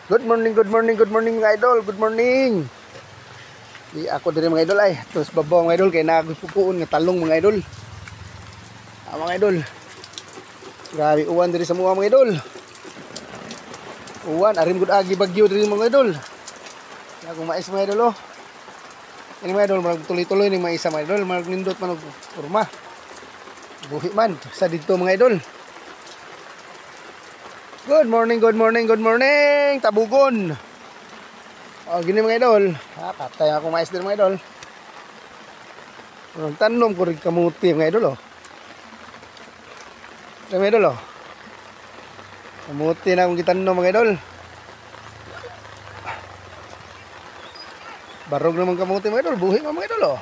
Good morning, good morning, good morning mga idol. Good morning. Di ako diri mga idol ay. Terus babaw mga idol kay nagupuon nga talong mga idol. Mga idol. Grabe uwan diri sa mga idol. Uwan arim gud agi bagyo diri mga idol. Akong mais mga idol oh. Ini mga idol marag tuloy-tuloy ni mais mga idol, marag nindot man og porma. Buhi man sa didto mga idol. Good morning, good morning, good morning. Tabugon. Oh, gini mga idol. Patay ako mais din mga idol. Tanom ko rin kamuti mga idol oh. Mga idol oh. Kamuti na akong gitanom mga idol. Barog naman kamuti mga idol. Buhi mga idol oh.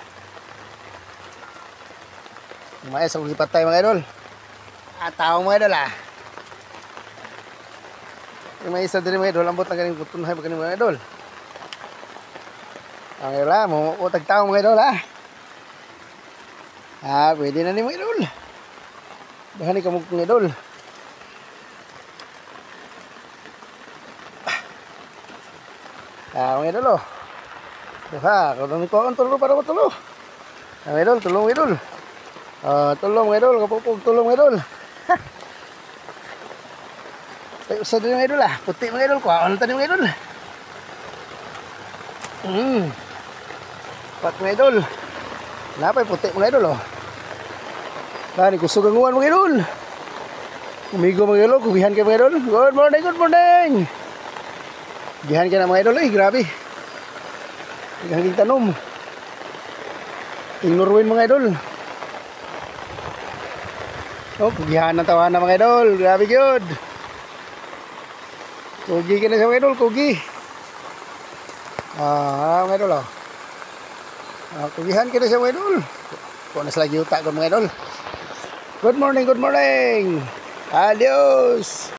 Mais ako gipatay mga idol. Tao mga idol ah. Yung may isa din mga idol, ambot na ganing putunhay pa mga idol. Ang idol ha, mumutag tao mga idol ha. Pwede na ni mga idol. Bahani ka mga idol. Mga idol oh. Kung ko ang tulo para matulo. Mga idol, tulong mga idol. Tulong mga idol, kapupog tulong mga idol. Usa din mga idol ah, puti mga idol ko. Ano tani mga idol? Pat mga idol. Napay puti mga idol oh. Bani kusog ang uwan mga idol. Umigo mga idol, kugihan kayo mga idol. Good morning, good morning. Gihan ka na mga idol eh, grabe. Hanggang tanom. Ignorwin mga idol. Oh, kugihan ng tawanan mga idol. Grabe good. Kugi ka na siya mga idol, kugi. Mga idol oh. Kugihan ka na siya mga idol. Kung nasa lagi utak ko mga idol. Good morning, good morning. Adios.